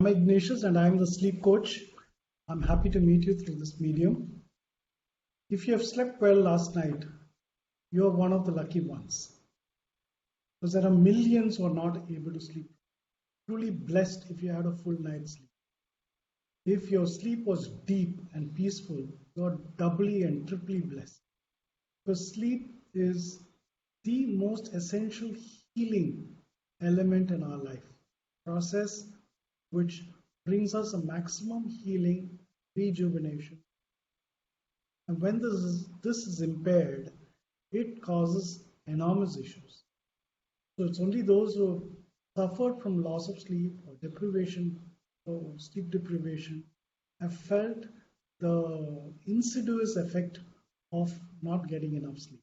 I'm Ignatius and I'm the sleep coach. I'm happy to meet you through this medium. If you have slept well last night, you are one of the lucky ones. Because there are millions who are not able to sleep. Truly blessed if you had a full night's sleep. If your sleep was deep and peaceful, you are doubly and triply blessed. Because sleep is the most essential healing element in our life. Process which brings us a maximum healing, rejuvenation. And when this is impaired, it causes enormous issues. So it's only those who have suffered from loss of sleep or deprivation or sleep deprivation have felt the insidious effect of not getting enough sleep.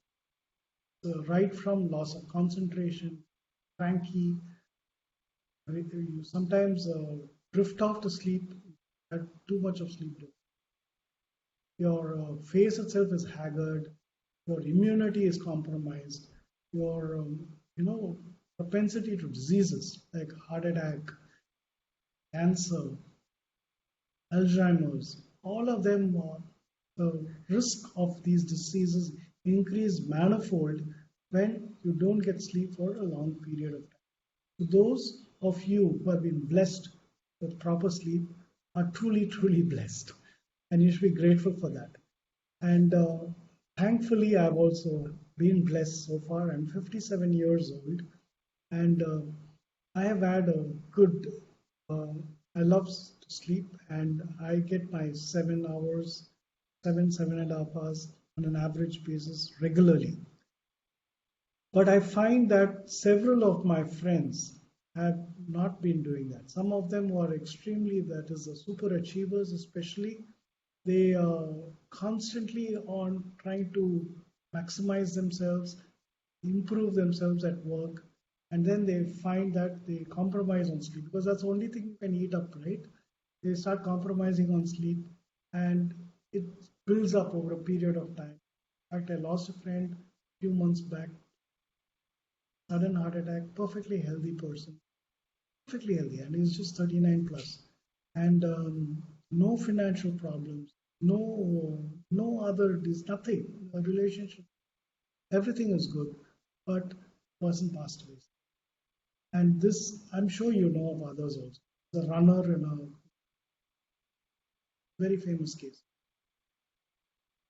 So right from loss of concentration, cranky, you sometimes drift off to sleep, had too much of sleep. Your face itself is haggard, your immunity is compromised, your propensity to diseases like heart attack, cancer, Alzheimer's, all of them, the risk of these diseases increase manifold when you don't get sleep for a long period of time. So those of you who have been blessed with proper sleep are truly, truly blessed, and you should be grateful for that. And thankfully, I've also been blessed so far. I'm 57 years old, and I have had a good. Uh, I love to sleep, and I get my 7 hours, 7.5 hours on an average basis regularly. But I find that several of my friends have not been doing that. Some of them who are extremely, that is, the super achievers, especially, they are constantly on trying to maximize themselves, improve themselves at work, and then they find that they compromise on sleep because that's the only thing you can eat up, right? They start compromising on sleep, and it builds up over a period of time. In fact, I lost a friend a few months back, sudden heart attack, perfectly healthy person, perfectly healthy, and he's just 39 plus, and no financial problems, no other, there's nothing, a relationship, everything is good, but person passed away. And this, I'm sure you know of others also. The runner in a very famous case.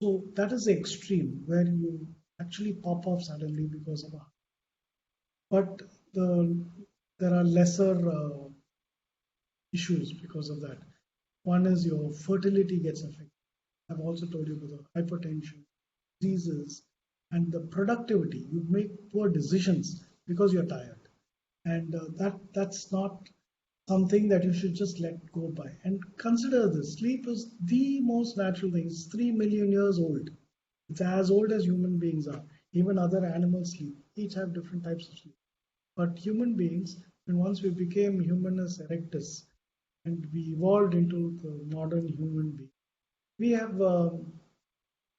So that is the extreme where you actually pop off suddenly because of a heart. But there are lesser issues because of that. One is your fertility gets affected. I've also told you about the hypertension, diseases, and the productivity. You make poor decisions because you're tired, and that's not something that you should just let go by. And consider this: sleep is the most natural thing. It's 3 million years old. It's as old as human beings are. Even other animals sleep. Each have different types of sleep. But human beings, and once we became Humanus erectus, and we evolved into the modern human being, we have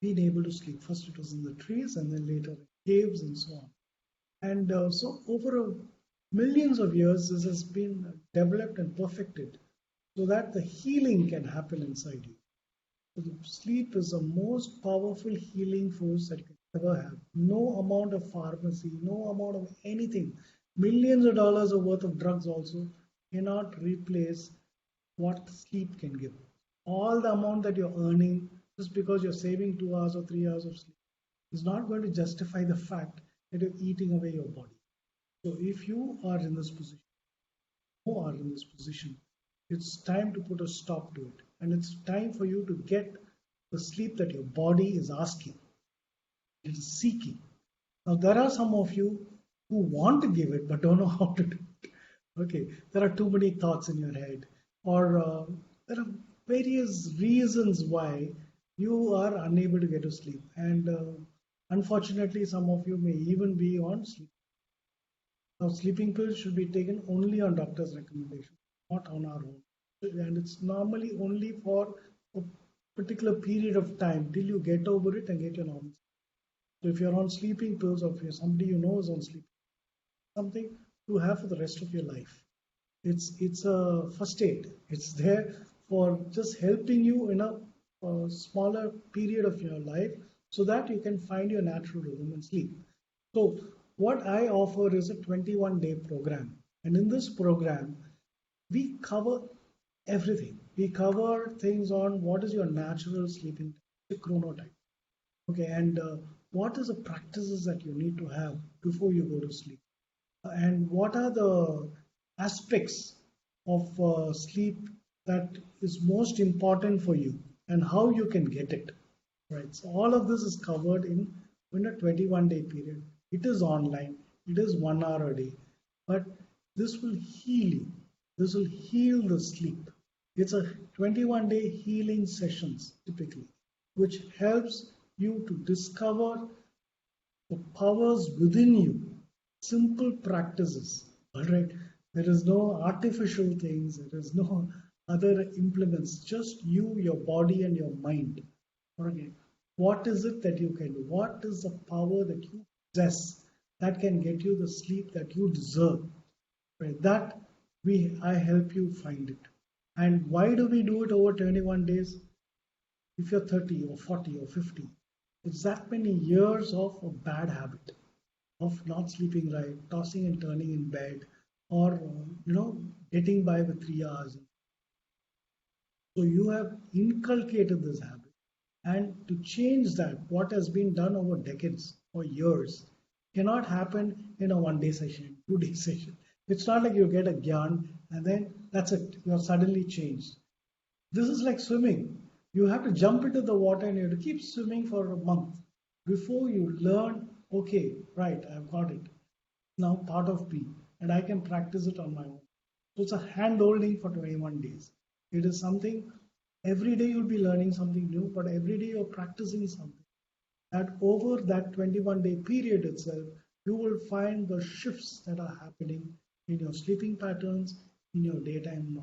been able to sleep. First, it was in the trees, and then later in caves, and so on. And so, over millions of years, this has been developed and perfected so that the healing can happen inside you. So the sleep is the most powerful healing force that you can ever have. No amount of pharmacy, no amount of anything, millions of dollars of worth of drugs also cannot replace what sleep can give. All the amount that you're earning just because you're saving 2 hours or 3 hours of sleep is not going to justify the fact that you're eating away your body. So if you are in this position, who are in this position, it's time to put a stop to it. And it's time for you to get the sleep that your body is asking, it is seeking. Now, there are some of you who want to give it but don't know how to do it. Okay, there are too many thoughts in your head, or there are various reasons why you are unable to get to sleep. And unfortunately, some of you may even be on sleep. Now, sleeping pills should be taken only on doctor's recommendation, not on our own. And it's normally only for a particular period of time till you get over it and get your normal. So if you're on sleeping pills or if you're somebody you know is on sleep, something to have for the rest of your life. It's a first aid. It's there for just helping you in a smaller period of your life so that you can find your natural rhythm and sleep. So what I offer is a 21-day program. And in this program, we cover everything. We cover things on what is your natural sleeping, the chronotype. Okay, and what is the practices that you need to have before you go to sleep? And what are the aspects of sleep that is most important for you and how you can get it, right? So all of this is covered in a 21-day period. It is online, it is 1 hour a day, but this will heal you. This will heal the sleep. It's a 21-day healing sessions typically, which helps you to discover the powers within you, simple practices. All right, there is no artificial things, there is no other implements, just you, your body, and your mind. Okay, what is it that you can do? What is the power that you possess that can get you the sleep that you deserve? Right, that I help you find it. And why do we do it over 21 days? If you're 30 or 40 or 50, it's that many years of a bad habit of not sleeping right, tossing and turning in bed, or getting by with 3 hours. So you have inculcated this habit, and to change that, what has been done over decades or years cannot happen in a 1 day session, 2 day session. It's not like you get a gyan and then that's it. You're suddenly changed. This is like swimming. You have to jump into the water and you have to keep swimming for a month before you learn, okay, right, I've got it. Now part of me, and I can practice it on my own. So it's a hand holding for 21 days. It is something every day you'll be learning something new, but every day you're practicing something. That over that 21-day period itself, you will find the shifts that are happening in your sleeping patterns, in your daytime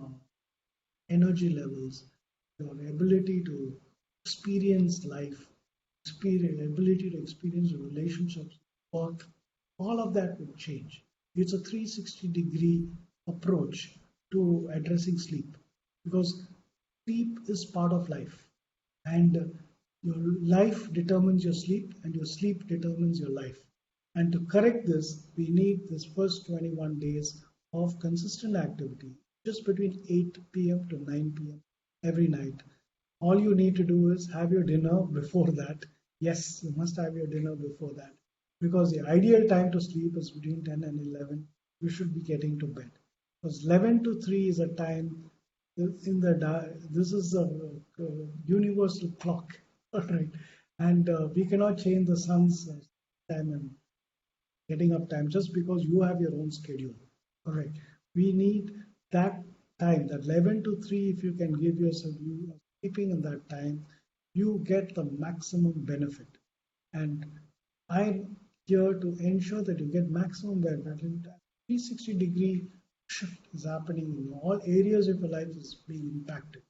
energy levels, your ability to experience life, ability to experience relationships, work, all of that will change. It's a 360-degree approach to addressing sleep because sleep is part of life, and your life determines your sleep, and your sleep determines your life. And to correct this, we need this first 21 days of consistent activity, just between 8 p.m. to 9 p.m. every night. All you need to do is have your dinner before that. Yes, you must have your dinner before that because the ideal time to sleep is between 10 and 11. You should be getting to bed because 11 to 3 is a time in this is a universal clock. All right, and we cannot change the sun's time and getting up time just because you have your own schedule. All right, we need that time, that 11 to 3. If you can give yourself you sleeping in that time, you get the maximum benefit. And I'm here to ensure that you get maximum benefit. 360-degree shift is happening in all areas of your life is being impacted.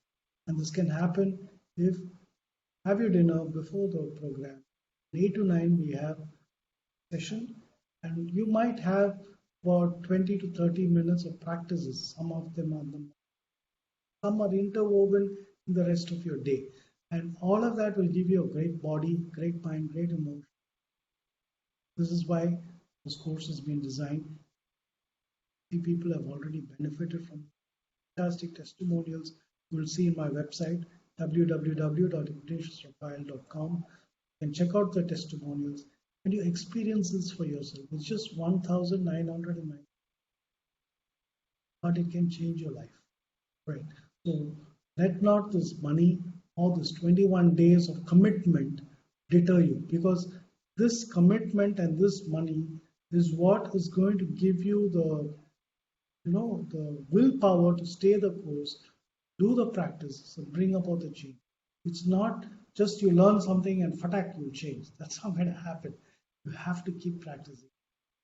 And this can happen if have your dinner before the program. 8 to 9 we have session, and you might have about 20 to 30 minutes of practices. Some are interwoven in the rest of your day. And all of that will give you a great body, great mind, great emotion. This is why this course has been designed. People have already benefited from fantastic testimonials. You will see in my website www.ignatiusrafael.com. You can check out the testimonials and you experience this for yourself. It's just 1,909, but it can change your life. Right. So let not this money or this 21 days of commitment deter you, because this commitment and this money is what is going to give you the willpower to stay the course, do the practices, and bring about the change. It's not just you learn something and fatak you change. That's not going to happen. You have to keep practicing.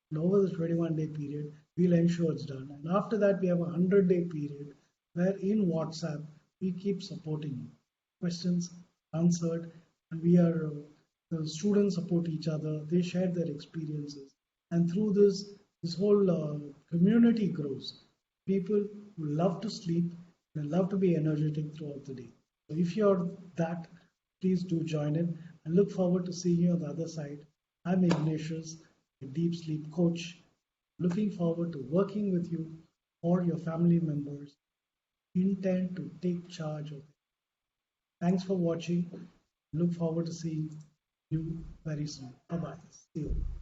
And over the 21-day period, we'll ensure it's done. And after that, we have a 100-day period where in WhatsApp, we keep supporting you. Questions answered, and the students support each other. They share their experiences. And through this whole community grows. people who love to sleep and love to be energetic throughout the day. So if you're that, please do join in and look forward to seeing you on the other side. I'm Ignatius, a deep sleep coach, looking forward to working with you or your family members intend to take charge of it. Thanks for watching. Look forward to seeing you very soon. Bye bye. See you.